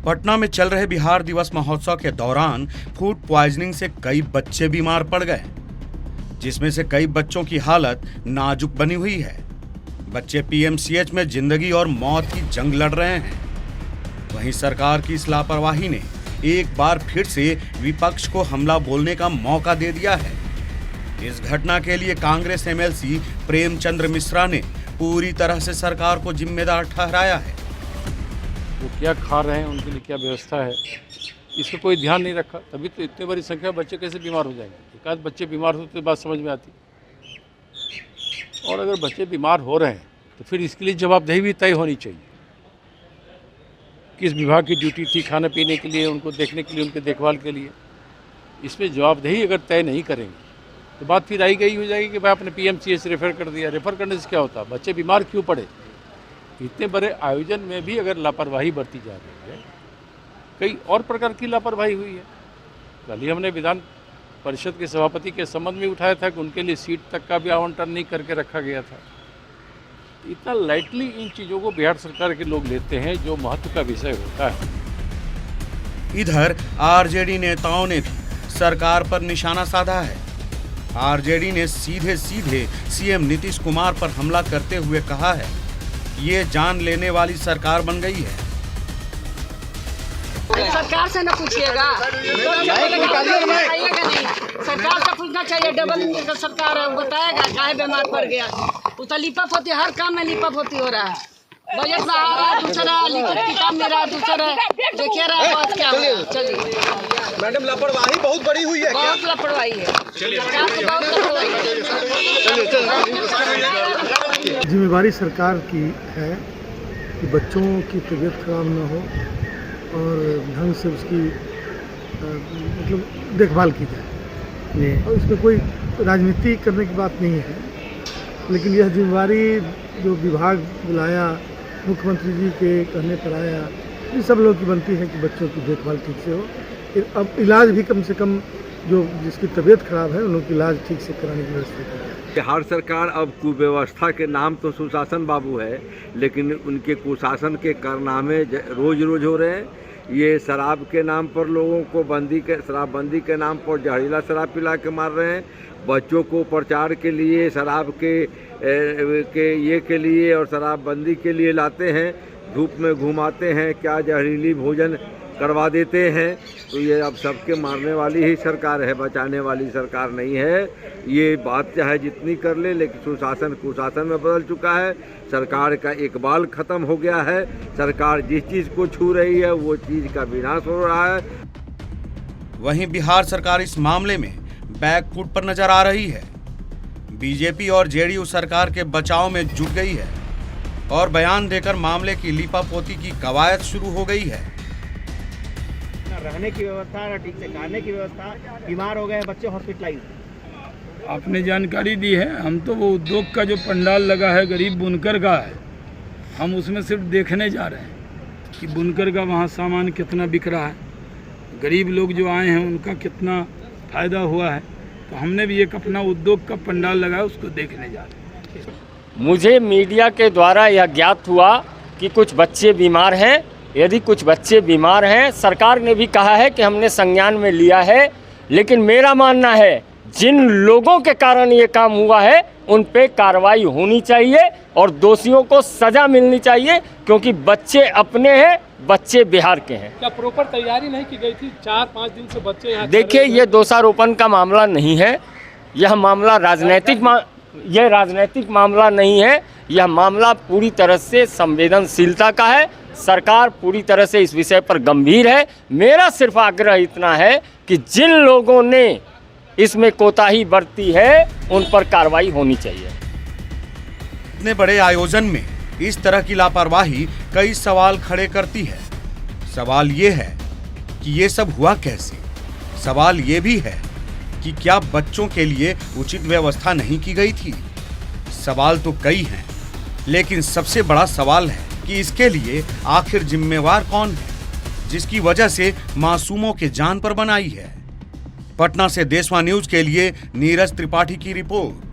पटना में चल रहे बिहार दिवस महोत्सव के दौरान फूड पॉइजनिंग से कई बच्चे बीमार पड़ गए, जिसमें से कई बच्चों की हालत नाजुक बनी हुई है। बच्चे पीएमसीएच में जिंदगी और मौत की जंग लड़ रहे हैं। वहीं सरकार की इस लापरवाही ने एक बार फिर से विपक्ष को हमला बोलने का मौका दे दिया है। इस घटना के लिए कांग्रेस एमएलसी प्रेमचंद्र मिश्रा ने पूरी तरह से सरकार को जिम्मेदार ठहराया है। वो क्या खा रहे हैं, उनके लिए क्या व्यवस्था है, इसका कोई ध्यान नहीं रखा। तभी तो इतनी बड़ी संख्या में बच्चे कैसे बीमार हो जाएंगे। एक आध बच्चे बीमार होते तो बात समझ में आती। और अगर बच्चे बीमार हो रहे हैं तो फिर इसके लिए जवाबदेही भी तय होनी चाहिए। किस विभाग की ड्यूटी थी खाने पीने के लिए, उनको देखने के लिए, उनके देखभाल के लिए। इसमें जवाबदेही अगर तय नहीं करेंगे तो बात फिर आई गई हो जाएगी कि भाई आपने पीएमसीएच रेफर कर दिया। रेफर करने से क्या होता, बच्चे बीमार क्यों पड़े। इतने बड़े आयोजन में भी अगर लापरवाही बरती जा रही है, कई और प्रकार की लापरवाही हुई है। कल ही हमने विधान परिषद के सभापति के संबंध में उठाया था कि उनके लिए सीट तक का भी आवंटन नहीं करके रखा गया था। इतना लाइटली इन चीज़ों को बिहार सरकार के लोग लेते हैं जो महत्व का विषय होता है। इधर आरजेडी नेताओं ने भी सरकार पर निशाना साधा है। आरजेडी ने सीधे सीएम नीतीश कुमार पर हमला करते हुए कहा है, ये जान लेने वाली सरकार बन गई है। सरकार से न पूछिएगा, सरकार से पूछना चाहिए। डबल सरकार है, बताएगा काहे बीमार पड़ गया। उतना लिपप होती, हर काम में लिपप होती हो रहा है। बजट में आ रहा है दूसरा, लिखित किताब में रहा दूसरा, देखिए रहा बात क्या हुआ। चलिए मैडम, लापरवाही बहुत बड़ी हुई है। बहुत लापरवाही है, सरकार की बहुत लापरवाही है। जिम्मेवारी सरकार की है कि बच्चों की तबीयत खराब न हो और ढंग से उसकी मतलब देखभाल की जाए। और इसमें कोई राजनीति करने की बात नहीं है, लेकिन यह जिम्मेवारी जो विभाग बुलाया, मुख्यमंत्री जी के कहने पर आया, ये सब लोगों की बनती है कि बच्चों की देखभाल ठीक से हो। अब इलाज भी कम से कम जो जिसकी तबीयत खराब है उनकी इलाज ठीक से कराने की व्यवस्था करें। बिहार सरकार अब कुव्यवस्था के नाम तो सुशासन बाबू है, लेकिन उनके कुशासन के कारनामे रोज हो रहे हैं। ये शराब के नाम पर लोगों को शराबबंदी के नाम पर जहरीला शराब पिला के मार रहे हैं। बच्चों को प्रचार के लिए शराब के लिए और शराबबंदी के लिए लाते हैं, धूप में घुमाते हैं, क्या जहरीली भोजन करवा देते हैं। तो ये अब सबके मारने वाली ही सरकार है, बचाने वाली सरकार नहीं है। ये बात चाहे जितनी कर ले, लेकिन सुशासन कुशासन में बदल चुका है। सरकार का इकबाल खत्म हो गया है। सरकार जिस चीज़ को छू रही है वो चीज़ का विनाश हो रहा है। वहीं बिहार सरकार इस मामले में बैकफुट पर नजर आ रही है। बीजेपी और जेडीयू सरकार के बचाव में जुट गई है और बयान देकर मामले की लीपापोती की कवायद शुरू हो गई है। रहने की व्यवस्था, ठीक से खाने की व्यवस्था, बीमार हो गए बच्चे हॉस्पिटलाइज। आपने जानकारी दी है। हम तो वो उद्योग का जो पंडाल लगा है गरीब बुनकर का है, हम उसमें सिर्फ देखने जा रहे हैं कि बुनकर का वहाँ सामान कितना बिक रहा है, गरीब लोग जो आए हैं उनका कितना फ़ायदा हुआ है। तो हमने भी एक अपना उद्योग का पंडाल लगाया, उसको देखने जा रहे हैं। मुझे मीडिया के द्वारा यह ज्ञात हुआ कि कुछ बच्चे बीमार हैं। यदि कुछ बच्चे बीमार हैं, सरकार ने भी कहा है कि हमने संज्ञान में लिया है, लेकिन मेरा मानना है जिन लोगों के कारण ये काम हुआ है उन पे कार्रवाई होनी चाहिए और दोषियों को सज़ा मिलनी चाहिए, क्योंकि बच्चे अपने हैं, बच्चे बिहार के हैं। क्या प्रॉपर तैयारी नहीं की गई थी? 4-5 दिन से बच्चे यहाँ। देखिए, ये दोषारोपण का मामला नहीं है, यह मामला राजनैतिक मामला नहीं है। यह मामला पूरी तरह से संवेदनशीलता का है। सरकार पूरी तरह से इस विषय पर गंभीर है। मेरा सिर्फ आग्रह इतना है कि जिन लोगों ने इसमें कोताही बरती है उन पर कार्रवाई होनी चाहिए। इतने बड़े आयोजन में इस तरह की लापरवाही कई सवाल खड़े करती है। सवाल ये है कि ये सब हुआ कैसे। सवाल ये भी है कि क्या बच्चों के लिए उचित व्यवस्था नहीं की गई थी। सवाल तो कई हैं, लेकिन सबसे बड़ा सवाल है कि इसके लिए आखिर जिम्मेवार कौन है, जिसकी वजह से मासूमों के जान पर बनाई है। पटना से देशवा न्यूज के लिए नीरज त्रिपाठी की रिपोर्ट।